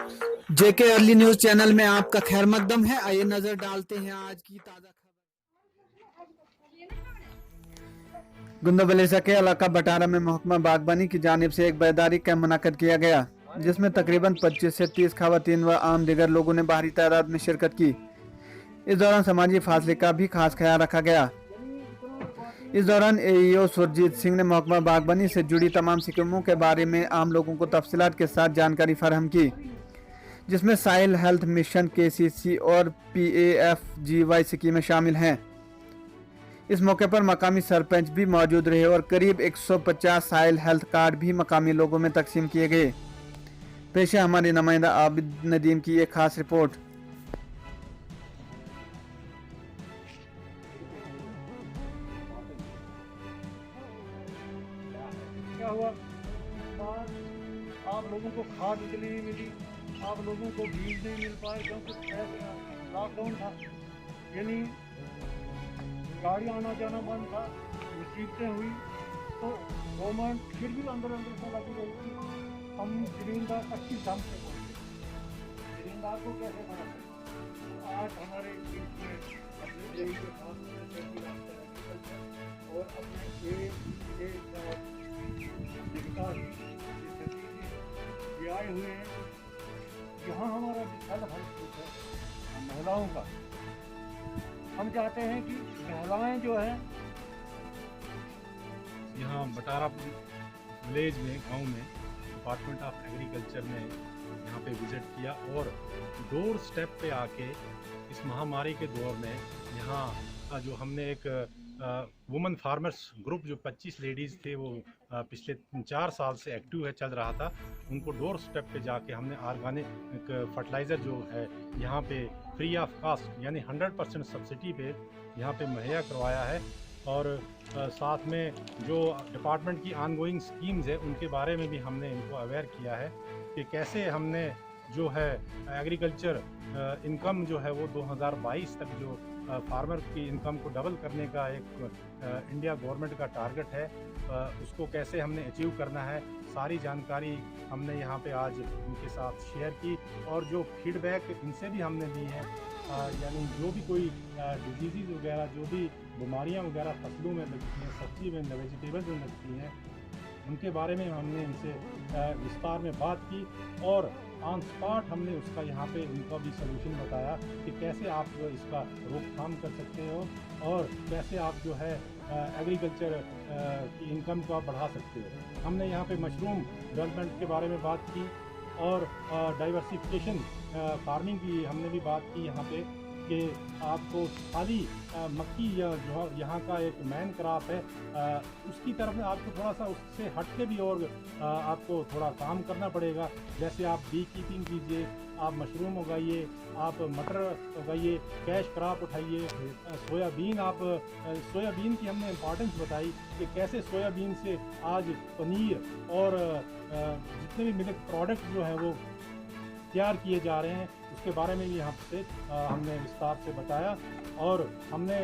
जेके early news channel में आपका खैर मकदम है। आइए नजर डालते हैं आज की ताजा खबर। गुंदाबलेसा के इलाका बटारा में महकमा बागबानी की जानिब से एक बेदारी कैंप मुनक्कद किया गया, जिसमें तकरीबन 25 से 30 खवातीन व आम दिगर लोगों ने भारी तादाद में शिरकत की। इस दौरान समाजी फासले का भी खास ख्याल रखा गया। इस दौरान एईओ सुरजीत सिंह ने महकमा बागबानी से जुड़ी तमाम स्कीमों के बारे में आम लोगों को तफसीलात के साथ जानकारी फराहम की, जिसमें साइल हेल्थ मिशन केसीसी और PAFGY स्कीमें शामिल हैं। इस मौके पर मकामी सरपंच भी मौजूद रहे और करीब 150 साइल हेल्थ कार्ड भी मकामी लोगों में तकसीम किए गए। पेश है हमारे नुमाइंदा आबिद नदीम की एक खास रिपोर्ट। क्या हुआ? आप लोगों को खाद इतनी नहीं मिली, आप लोगों को बीज नहीं मिल पाए क्योंकि लॉकडाउन था, यानी गाड़ी आना जाना बंद था, मुसीबतें हुई, तो गवर्नमेंट फिर भी अंदर अंदर से लगी रही थी। हम जमींदार अच्छी ढंग से पहुँचे, जमींदार को कैसे बना सकते। आज हमारे देश में अपने देश के साथ और अपने ये आए हुए हैं। यहाँ हमारा विशाल हल है महिलाओं का। हम चाहते हैं कि महिलाएं जो है यहाँ बटारा विलेज में, गांव में डिपार्टमेंट ऑफ एग्रीकल्चर ने यहाँ पे विज़िट किया और डोर स्टेप पे आके इस महामारी के दौर में यहाँ का जो हमने एक वुमेन फार्मर्स ग्रुप जो 25 लेडीज़ थे, वो पिछले 4 साल से एक्टिव है, चल रहा था, उनको डोर स्टेप पे जाके हमने ऑर्गेनिक फर्टिलाइज़र जो है यहाँ पे फ्री ऑफ कास्ट यानी 100% सब्सिडी पे यहाँ पे मुहैया करवाया है। और साथ में जो डिपार्टमेंट की ऑनगोइंग स्कीम्स है उनके बारे में भी हमने इनको अवेयर किया है कि कैसे हमने जो है एग्रीकल्चर इनकम जो है वो 2022 तक जो फार्मर की इनकम को डबल करने का एक इंडिया गवर्नमेंट का टारगेट है, उसको कैसे हमने अचीव करना है, सारी जानकारी हमने यहाँ पे आज उनके साथ शेयर की। और जो फीडबैक इनसे भी हमने ली है, यानी जो भी कोई डिजीज़ वगैरह, जो भी बीमारियाँ वगैरह फसलों में लगती हैं, सब्जी में, वेजिटेबल्स में लगती हैं, उनके बारे में हमने इनसे विस्तार में बात की और ऑन स्पॉट हमने उसका यहाँ पे इनका भी सलूशन बताया कि कैसे आप इसका रोकथाम कर सकते हो और कैसे आप जो है एग्रीकल्चर की इनकम को आप बढ़ा सकते हो। हमने यहाँ पे मशरूम डेवलपमेंट के बारे में बात की और डाइवर्सिफिकेशन फार्मिंग की हमने भी बात की यहाँ पे कि आपको खाली मक्की या जो यहाँ का एक मैन क्रॉप है उसकी तरफ में आपको थोड़ा सा उससे हट के भी और आपको थोड़ा काम करना पड़ेगा। जैसे आप बी कीपिंग कीजिए, आप मशरूम उगाइए, आप मटर उगाइए, कैश क्रॉप उठाइए, सोयाबीन, आप सोयाबीन की हमने इम्पॉर्टेंस बताई कि कैसे सोयाबीन से आज पनीर और जितने भी मिल्क प्रोडक्ट जो है वो तैयार किए जा रहे हैं, उसके बारे में भी यहाँ से हमने विस्तार से बताया। और हमने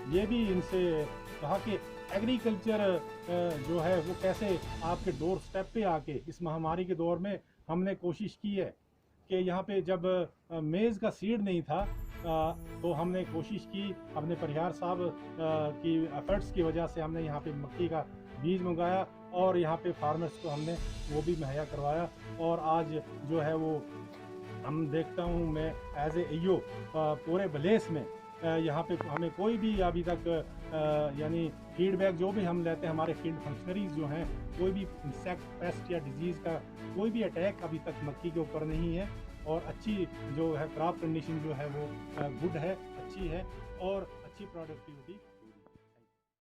ये भी इनसे कहा कि एग्रीकल्चर जो है वो कैसे आपके डोर स्टेप पे आके इस महामारी के दौर में हमने कोशिश की है कि यहाँ पे जब मेज़ का सीड नहीं था तो हमने कोशिश की, अपने परिहार साहब की एफर्ट्स की वजह से हमने यहाँ पे मक्की का बीज मंगाया और यहाँ पे फार्मर्स को हमने वो भी मुहैया करवाया। और आज जो है वो हम देखता हूँ मैं एज ए ईओ पूरे विलेज में यहाँ पे हमें कोई भी अभी तक यानी फीडबैक जो भी हम लेते हैं, हमारे फील्ड फंक्शनरीज जो हैं, कोई भी इंसेक्ट, पेस्ट या डिजीज़ का कोई भी अटैक अभी तक मक्की के ऊपर नहीं है। और अच्छी जो है क्रॉप कंडीशन जो है वो गुड है, अच्छी है और अच्छी प्रोडक्टिविटी